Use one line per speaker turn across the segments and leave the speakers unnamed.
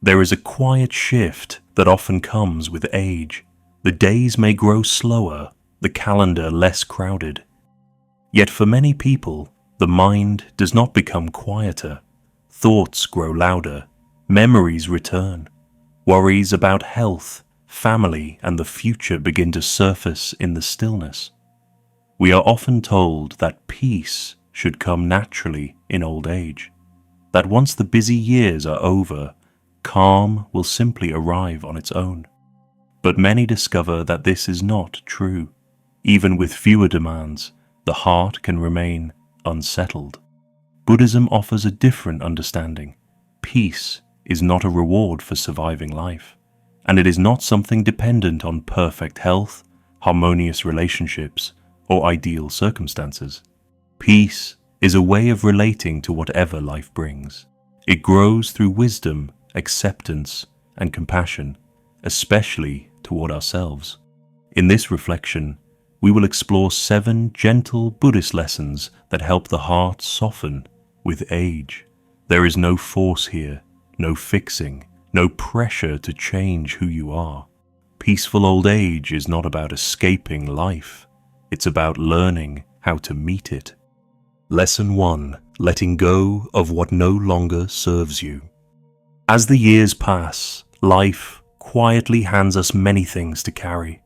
There is a quiet shift that often comes with age. The days may grow slower, the calendar less crowded. Yet for many people, the mind does not become quieter. Thoughts grow louder, memories return. Worries about health, family, and the future begin to surface in the stillness. We are often told that peace should come naturally in old age, that once the busy years are over, calm will simply arrive on its own. But many discover that this is not true. Even with fewer demands, the heart can remain unsettled. Buddhism offers a different understanding. Peace is not a reward for surviving life, and it is not something dependent on perfect health, harmonious relationships, or ideal circumstances. Peace is a way of relating to whatever life brings. It grows through wisdom, acceptance, and compassion, especially toward ourselves. In this reflection, we will explore 7 gentle Buddhist lessons that help the heart soften with age. There is no force here, no fixing, no pressure to change who you are. Peaceful old age is not about escaping life. It's about learning how to meet it. Lesson 1. Letting go of what no longer serves you. As the years pass, life quietly hands us many things to carry.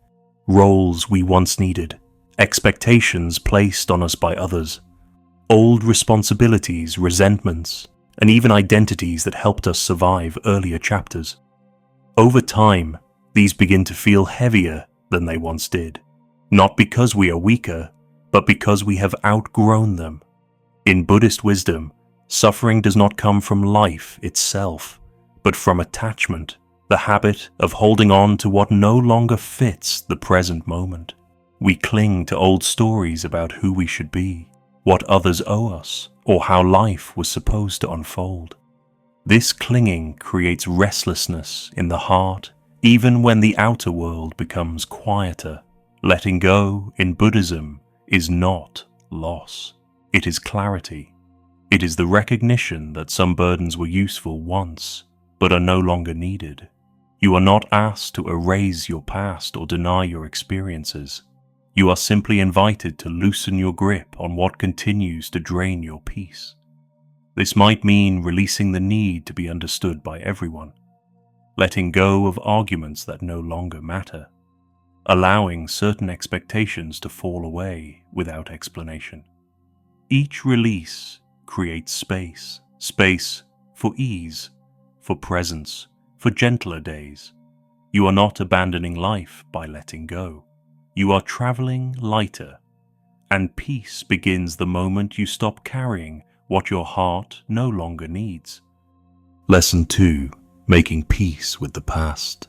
Roles we once needed, expectations placed on us by others, old responsibilities, resentments, and even identities that helped us survive earlier chapters. Over time, these begin to feel heavier than they once did, not because we are weaker, but because we have outgrown them. In Buddhist wisdom, suffering does not come from life itself, but from attachment, the habit of holding on to what no longer fits the present moment. We cling to old stories about who we should be, what others owe us, or how life was supposed to unfold. This clinging creates restlessness in the heart, even when the outer world becomes quieter. Letting go in Buddhism is not loss. It is clarity. It is the recognition that some burdens were useful once, but are no longer needed. You are not asked to erase your past or deny your experiences. You are simply invited to loosen your grip on what continues to drain your peace. This might mean releasing the need to be understood by everyone, letting go of arguments that no longer matter, allowing certain expectations to fall away without explanation. Each release creates space, space for ease, for presence, for gentler days. You are not abandoning life by letting go. You are traveling lighter, and peace begins the moment you stop carrying what your heart no longer needs. Lesson 2. Making peace with the past.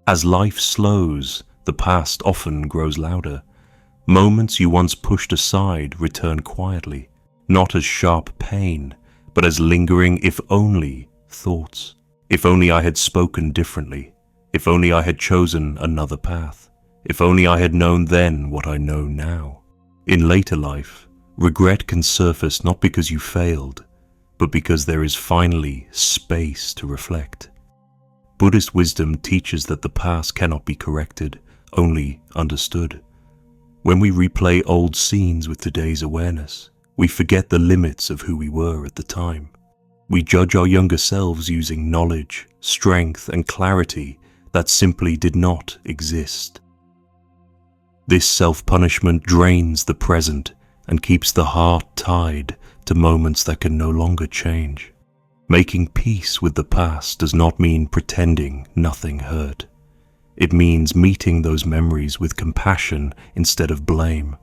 As life slows, the past often grows louder. Moments you once pushed aside return quietly, not as sharp pain, but as lingering if only thoughts. If only I had spoken differently. If only I had chosen another path. If only I had known then what I know now. In later life, regret can surface not because you failed, but because there is finally space to reflect. Buddhist wisdom teaches that the past cannot be corrected, only understood. When we replay old scenes with today's awareness, we forget the limits of who we were at the time. We judge our younger selves using knowledge, strength, and clarity that simply did not exist. This self-punishment drains the present and keeps the heart tied to moments that can no longer change. Making peace with the past does not mean pretending nothing hurt. It means meeting those memories with compassion instead of blame.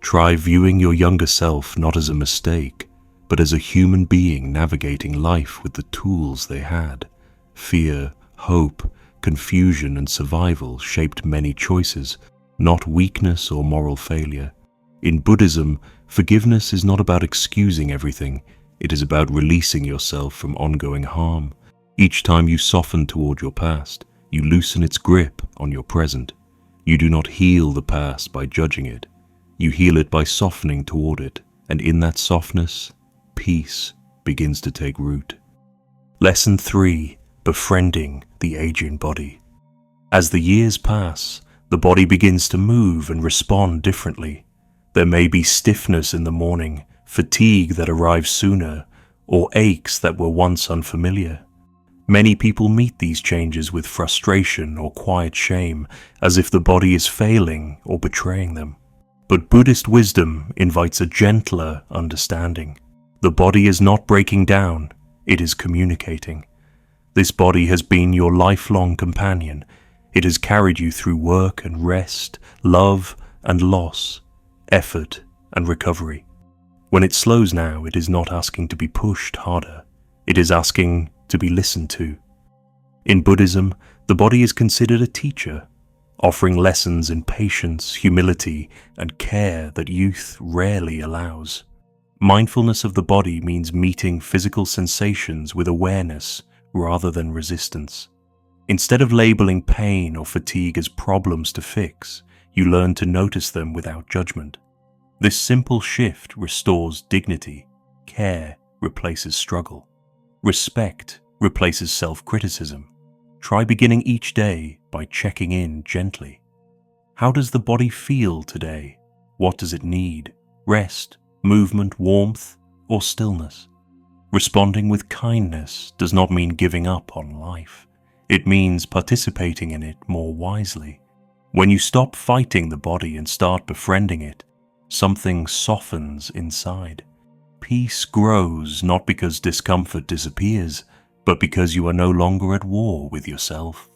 Try viewing your younger self not as a mistake, but as a human being navigating life with the tools they had. Fear, hope, confusion, and survival shaped many choices, not weakness or moral failure. In Buddhism, forgiveness is not about excusing everything. It is about releasing yourself from ongoing harm. Each time you soften toward your past, you loosen its grip on your present. You do not heal the past by judging it. You heal it by softening toward it, and in that softness, peace begins to take root. Lesson 3. befriending the aging body. As the years pass, the body begins to move and respond differently. There may be stiffness in the morning, fatigue that arrives sooner, or aches that were once unfamiliar. Many people meet these changes with frustration or quiet shame, as if the body is failing or betraying them. But Buddhist wisdom invites a gentler understanding. The body is not breaking down, it is communicating. This body has been your lifelong companion. It has carried you through work and rest, love and loss, effort and recovery. When it slows now, it is not asking to be pushed harder. It is asking to be listened to. In Buddhism, the body is considered a teacher, offering lessons in patience, humility, and care that youth rarely allows. Mindfulness of the body means meeting physical sensations with awareness rather than resistance. Instead of labeling pain or fatigue as problems to fix, you learn to notice them without judgment. This simple shift restores dignity. Care replaces struggle. Respect replaces self-criticism. Try beginning each day by checking in gently. How does the body feel today? What does it need? Rest, movement, warmth, or stillness? Responding with kindness does not mean giving up on life. It means participating in it more wisely. When you stop fighting the body and start befriending it, something softens inside. Peace grows not because discomfort disappears, but because you are no longer at war with yourself.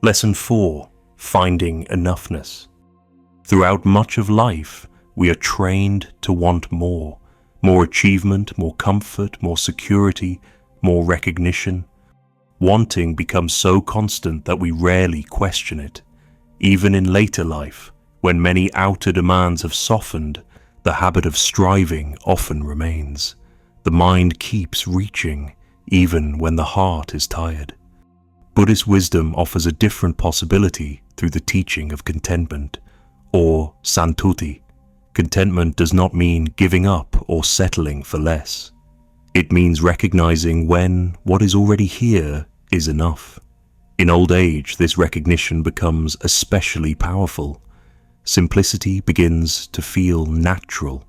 Lesson 4. Finding Enoughness. Throughout much of life, we are trained to want more. More achievement, more comfort, more security, more recognition. Wanting becomes so constant that we rarely question it. Even in later life, when many outer demands have softened, the habit of striving often remains. The mind keeps reaching, even when the heart is tired. Buddhist wisdom offers a different possibility through the teaching of contentment, or santuti. Contentment does not mean giving up or settling for less. It means recognizing when what is already here is enough. In old age, this recognition becomes especially powerful. Simplicity begins to feel natural.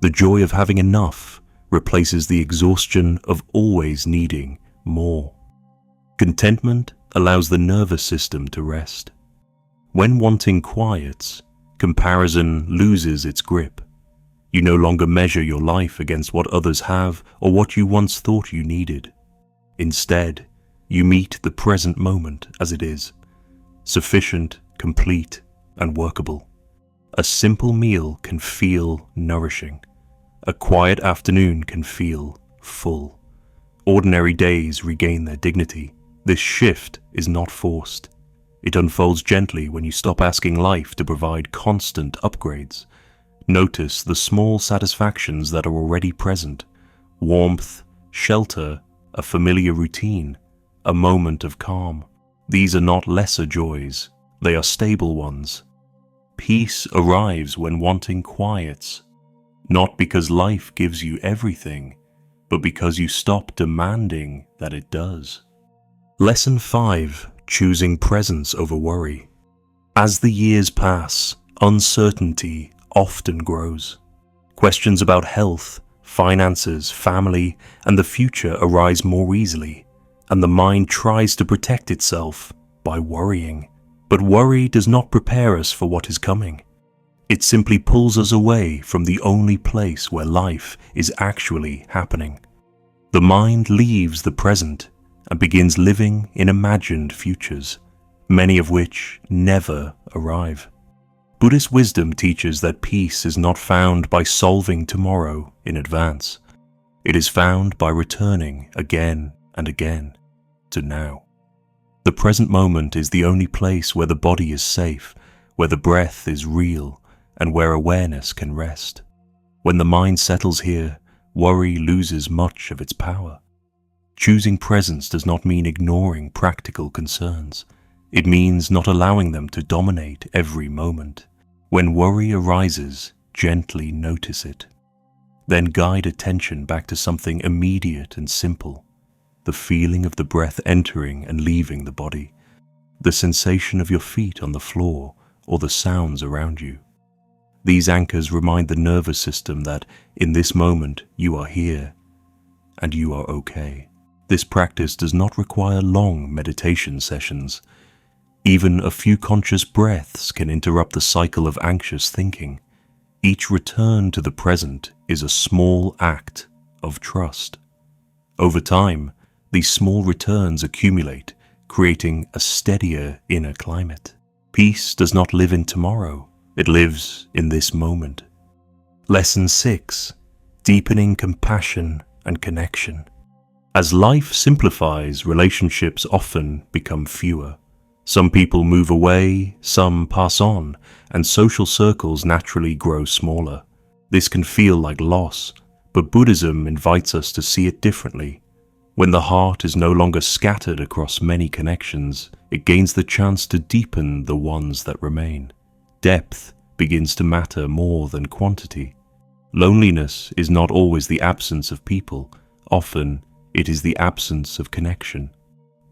The joy of having enough replaces the exhaustion of always needing more. Contentment allows the nervous system to rest. When wanting quiets, comparison loses its grip. You no longer measure your life against what others have or what you once thought you needed. Instead, you meet the present moment as it is, sufficient, complete, and workable. A simple meal can feel nourishing. A quiet afternoon can feel full. Ordinary days regain their dignity. This shift is not forced. It unfolds gently when you stop asking life to provide constant upgrades. Notice the small satisfactions that are already present: warmth, shelter, a familiar routine, a moment of calm. These are not lesser joys, they are stable ones. Peace arrives when wanting quiets, not because life gives you everything, but because you stop demanding that it does. Lesson 5. Choosing presence over worry. As the years pass, uncertainty often grows. Questions about health, finances, family, and the future arise more easily, and the mind tries to protect itself by worrying. But worry does not prepare us for what is coming. It simply pulls us away from the only place where life is actually happening. The mind leaves the present and begins living in imagined futures, many of which never arrive. Buddhist wisdom teaches that peace is not found by solving tomorrow in advance. It is found by returning again and again to now. The present moment is the only place where the body is safe, where the breath is real, and where awareness can rest. When the mind settles here, worry loses much of its power. Choosing presence does not mean ignoring practical concerns. It means not allowing them to dominate every moment. When worry arises, gently notice it. Then guide attention back to something immediate and simple. the feeling of the breath entering and leaving the body, the sensation of your feet on the floor, or the sounds around you. These anchors remind the nervous system that in this moment you are here and you are okay. This practice does not require long meditation sessions. Even a few conscious breaths can interrupt the cycle of anxious thinking. Each return to the present is a small act of trust. Over time, these small returns accumulate, creating a steadier inner climate. Peace does not live in tomorrow, it lives in this moment. Lesson 6. Deepening compassion and connection. As life simplifies, relationships often become fewer. Some people move away, some pass on, and social circles naturally grow smaller. This can feel like loss, but Buddhism invites us to see it differently. When the heart is no longer scattered across many connections, it gains the chance to deepen the ones that remain. Depth begins to matter more than quantity. Loneliness is not always the absence of people. Often, it is the absence of connection.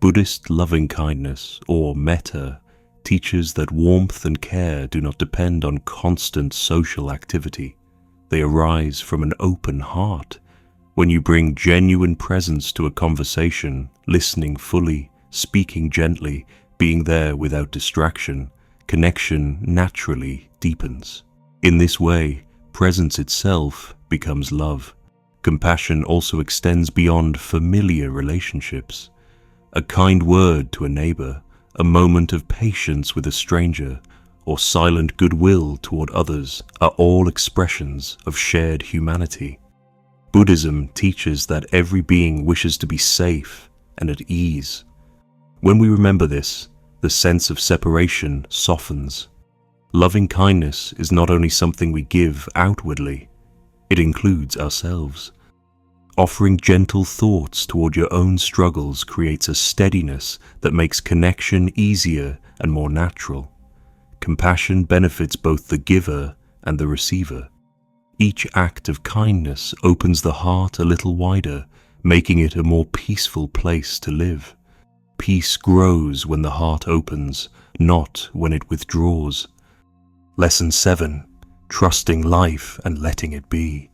Buddhist loving-kindness, or metta, teaches that warmth and care do not depend on constant social activity. They arise from an open heart. When you bring genuine presence to a conversation, listening fully, speaking gently, being there without distraction, connection naturally deepens. In this way, presence itself becomes love. Compassion also extends beyond familiar relationships. A kind word to a neighbor, a moment of patience with a stranger, or silent goodwill toward others are all expressions of shared humanity. Buddhism teaches that every being wishes to be safe and at ease. When we remember this, the sense of separation softens. Loving kindness is not only something we give outwardly, it includes ourselves. Offering gentle thoughts toward your own struggles creates a steadiness that makes connection easier and more natural. Compassion benefits both the giver and the receiver. Each act of kindness opens the heart a little wider, making it a more peaceful place to live. Peace grows when the heart opens, not when it withdraws. Lesson 7. Trusting life and letting it be.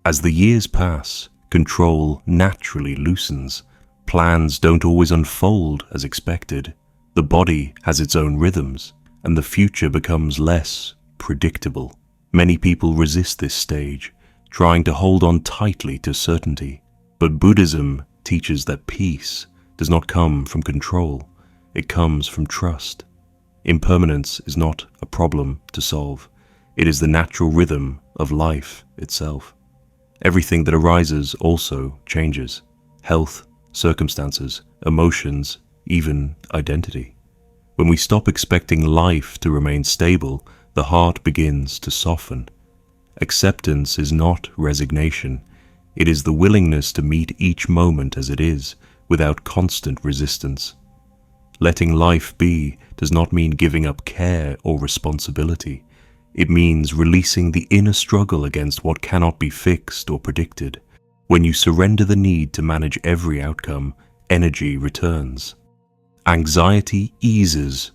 As the years pass, control naturally loosens. Plans don't always unfold as expected. The body has its own rhythms, and the future becomes less predictable. Many people resist this stage, trying to hold on tightly to certainty. But Buddhism teaches that peace does not come from control, it comes from trust. Impermanence is not a problem to solve, it is the natural rhythm of life itself. Everything that arises also changes: health, circumstances, emotions, even identity. When we stop expecting life to remain stable, the heart begins to soften. Acceptance is not resignation. It is the willingness to meet each moment as it is, without constant resistance. Letting life be does not mean giving up care or responsibility. It means releasing the inner struggle against what cannot be fixed or predicted. When you surrender the need to manage every outcome, energy returns. Anxiety eases.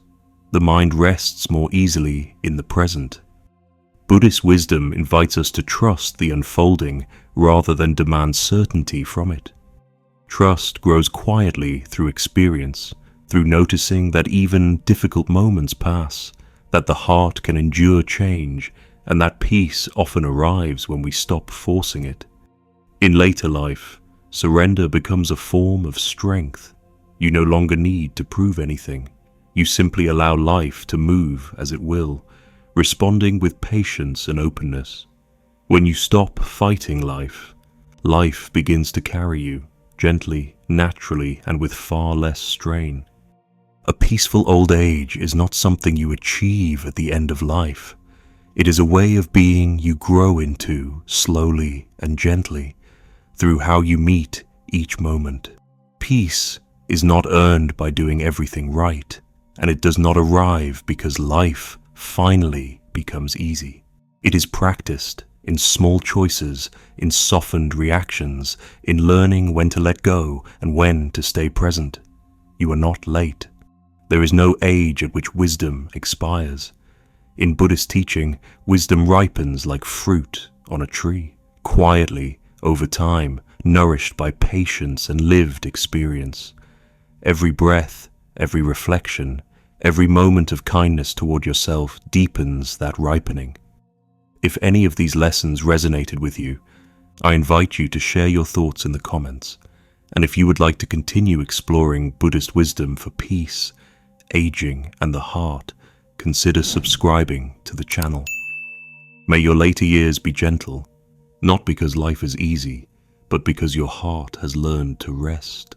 The mind rests more easily in the present. Buddhist wisdom invites us to trust the unfolding rather than demand certainty from it. Trust grows quietly through experience, through noticing that even difficult moments pass, that the heart can endure change, and that peace often arrives when we stop forcing it. In later life, surrender becomes a form of strength. You no longer need to prove anything. You simply allow life to move as it will, responding with patience and openness. When you stop fighting life, life begins to carry you, gently, naturally, and with far less strain. A peaceful old age is not something you achieve at the end of life. It is a way of being you grow into slowly and gently, through how you meet each moment. Peace is not earned by doing everything right, and it does not arrive because life finally becomes easy. It is practiced in small choices, in softened reactions, in learning when to let go and when to stay present. You are not late. There is no age at which wisdom expires. In Buddhist teaching, wisdom ripens like fruit on a tree, quietly, over time, nourished by patience and lived experience. Every breath, every reflection, every moment of kindness toward yourself deepens that ripening. If any of these lessons resonated with you, I invite you to share your thoughts in the comments. And if you would like to continue exploring Buddhist wisdom for peace, aging, and the heart, consider subscribing to the channel. May your later years be gentle, not because life is easy, but because your heart has learned to rest.